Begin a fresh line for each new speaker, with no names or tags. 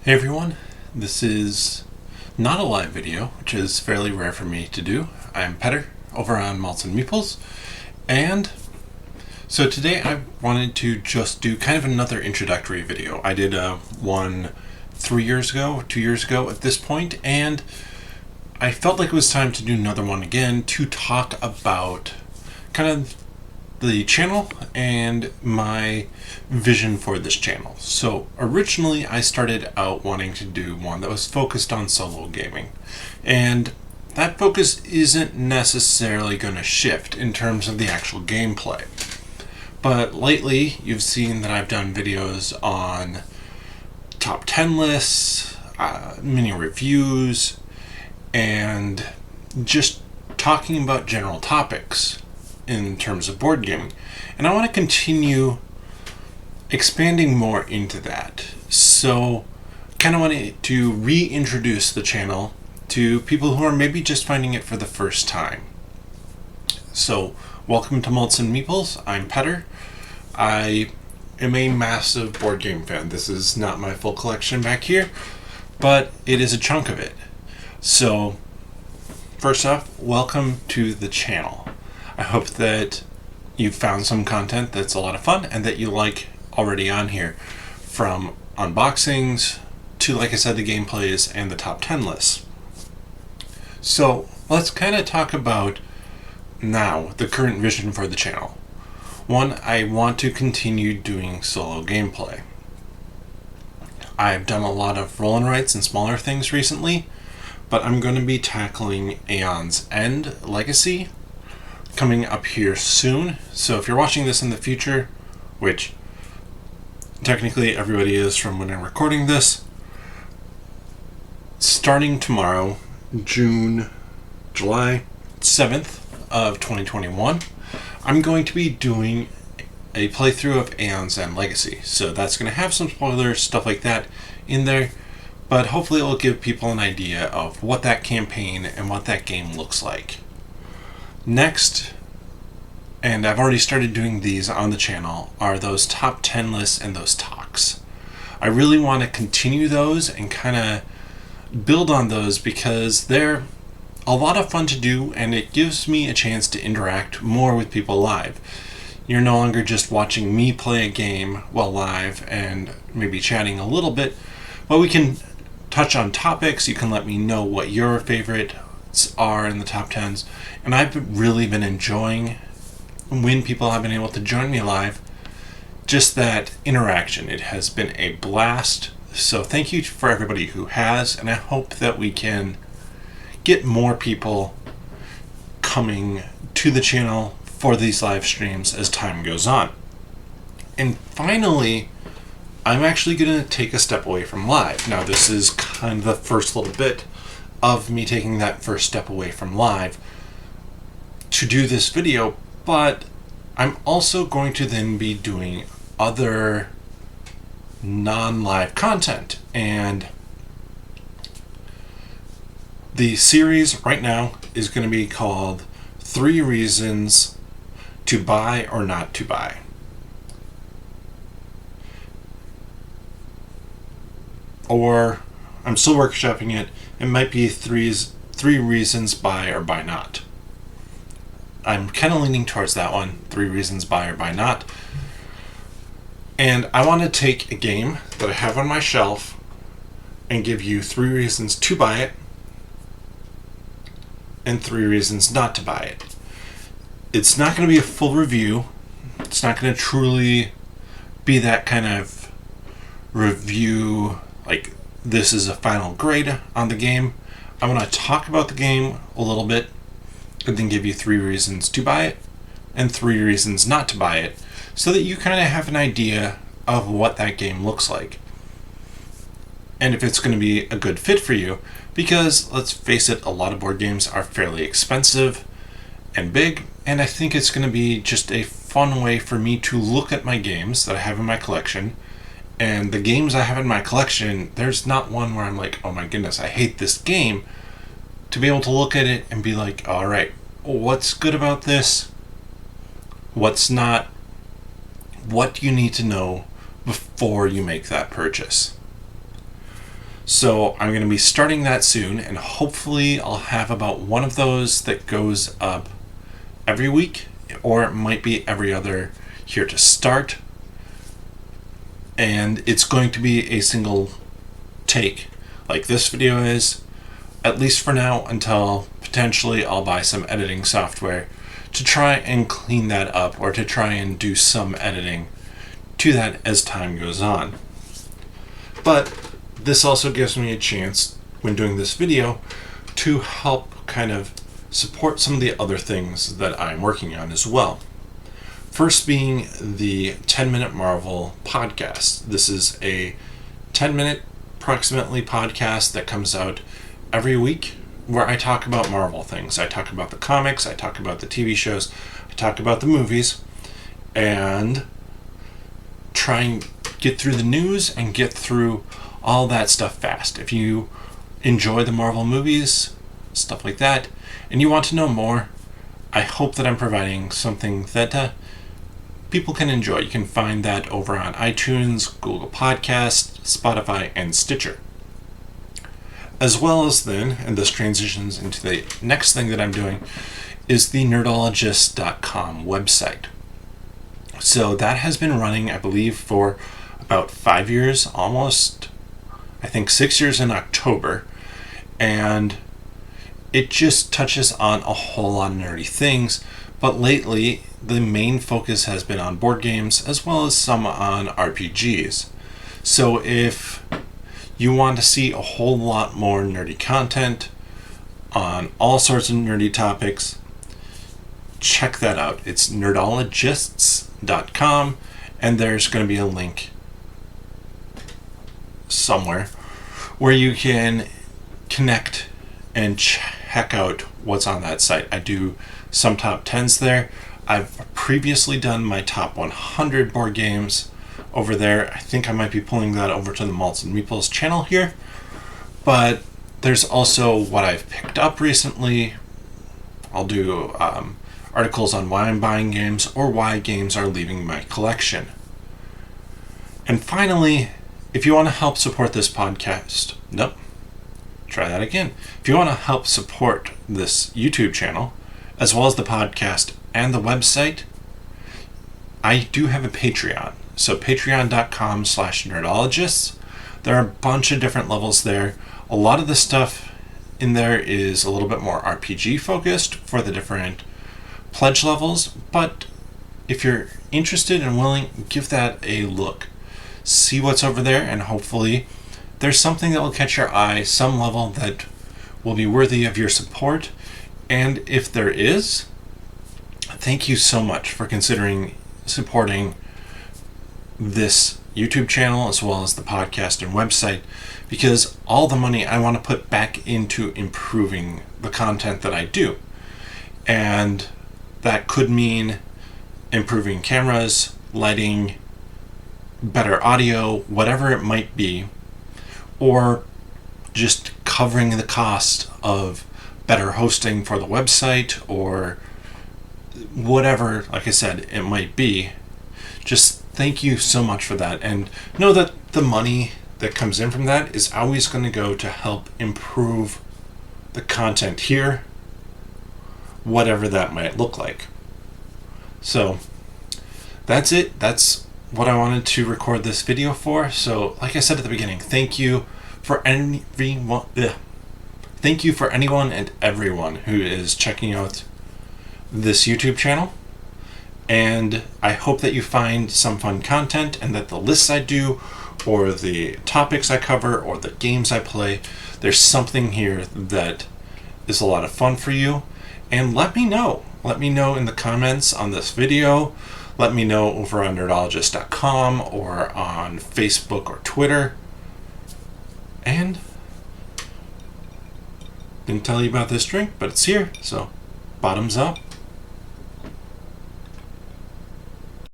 Hey everyone, this is not a live video, which is fairly rare for me to do. I'm Petter over on Malts and Meeples, and so today I wanted to just do kind of another introductory video. I did one 2 years ago at this point, and I felt like it was time to do another one again to talk about kind of the channel and my vision for this channel. So originally I started out wanting to do one that was focused on solo gaming, and that focus isn't necessarily going to shift in terms of the actual gameplay. But lately you've seen that I've done videos on top 10 lists, mini reviews, and just talking about general topics in terms of board gaming. And I want to continue expanding more into that. So kind of wanted to reintroduce the channel to people who are maybe just finding it for the first time. So welcome to Malts and Meeples. I'm Petter. I am a massive board game fan. This is not my full collection back here, but it is a chunk of it. So first off, welcome to the channel. I hope that you've found some content that's a lot of fun and that you like already on here, from unboxings to, like I said, the gameplays and the top 10 lists. So let's kind of talk about now the current vision for the channel. One, I want to continue doing solo gameplay. I've done a lot of roll and writes and smaller things recently, but I'm going to be tackling Aeon's End Legacy coming up here soon. So if you're watching this in the future, which technically everybody is from when I'm recording this, starting tomorrow, July 7th of 2021, I'm going to be doing a playthrough of Aeon's End Legacy. So that's going to have some spoilers, stuff like that in there, but hopefully it will give people an idea of what that campaign and what that game looks like. Next, and I've already started doing these on the channel, are those top 10 lists and those talks. I really want to continue those and kind of build on those because they're a lot of fun to do, and it gives me a chance to interact more with people live. You're no longer just watching me play a game while live and maybe chatting a little bit, but we can touch on topics. You can let me know what your favorites are in the top 10s, and I've really been enjoying when people have been able to join me live, just that interaction. It has been a blast, so thank you for everybody who has, and I hope that we can get more people coming to the channel for these live streams as time goes on. And finally, I'm actually going to take a step away from live. Now, this is kind of the first little bit of me taking that first step away from live to do this video, but I'm also going to then be doing other non-live content. And the series right now is going to be called 3 Reasons to Buy or Not to Buy. Or, I'm still workshopping it, it might be three reasons buy or buy not. I'm kind of leaning towards that one, 3 reasons buy or buy not. And I want to take a game that I have on my shelf and give you 3 reasons to buy it and 3 reasons not to buy it. It's not going to be a full review. It's not going to truly be that kind of review, like this is a final grade on the game. I want to talk about the game a little bit and then give you 3 reasons to buy it and 3 reasons not to buy it, so that you kind of have an idea of what that game looks like and if it's going to be a good fit for you. Because let's face it, a lot of board games are fairly expensive and big, and I think it's going to be just a fun way for me to look at my games that I have in my collection. And the games I have in my collection, there's not one where I'm like, oh my goodness, I hate this game. To be able to look at it and be like, all right, what's good about this? What's not? What do you need to know before you make that purchase? So I'm going to be starting that soon, and hopefully I'll have about one of those that goes up every week, or it might be every other here to start. And it's going to be a single take, like this video is, at least for now, until potentially I'll buy some editing software to try and clean that up, or to try and do some editing to that as time goes on. But this also gives me a chance, when doing this video, to help kind of support some of the other things that I'm working on as well. First being the 10-Minute Marvel podcast. This is a 10-minute approximately podcast that comes out every week, where I talk about Marvel things. I talk about the comics, I talk about the TV shows, I talk about the movies, and try and get through the news and get through all that stuff fast. If you enjoy the Marvel movies, stuff like that, and you want to know more, I hope that I'm providing something that people can enjoy. You can find that over on iTunes, Google Podcasts, Spotify, and Stitcher. As well as then, and this transitions into the next thing that I'm doing, is the nerdologist.com website. So that has been running, I believe, for about 5 years, almost, I think 6 years in October, and it just touches on a whole lot of nerdy things, but lately the main focus has been on board games as well as some on RPGs. So if you want to see a whole lot more nerdy content on all sorts of nerdy topics, check that out. It's nerdologists.com, and there's going to be a link somewhere where you can connect and check out what's on that site. I do some top 10s there. I've previously done my top 100 board games over there. I think I might be pulling that over to the Malts and Meeples channel here. But there's also what I've picked up recently. I'll do articles on why I'm buying games or why games are leaving my collection. And finally, if you want to help support this podcast, try that again. If you want to help support this YouTube channel, as well as the podcast and the website, I do have a Patreon. So patreon.com/nerdologists. There are a bunch of different levels there. A lot of the stuff in there is a little bit more RPG focused for the different pledge levels, but if you're interested and willing, give that a look. See what's over there, and hopefully there's something that will catch your eye, some level that will be worthy of your support. And if there is, thank you so much for considering supporting this YouTube channel as well as the podcast and website, because all the money I want to put back into improving the content that I do. And that could mean improving cameras, lighting, better audio, whatever it might be, or just covering the cost of better hosting for the website, or whatever, like I said, it might be. Just thank you so much for that, and know that the money that comes in from that is always going to go to help improve the content here, whatever that might look like. So that's it. That's what I wanted to record this video for. So like I said at the beginning, thank you for anyone and everyone who is checking out this YouTube channel. And I hope that you find some fun content, and that the lists I do, or the topics I cover, or the games I play, there's something here that is a lot of fun for you. And let me know. Let me know in the comments on this video. Let me know over on nerdologist.com or on Facebook or Twitter. And didn't tell you about this drink, but it's here, so bottoms up.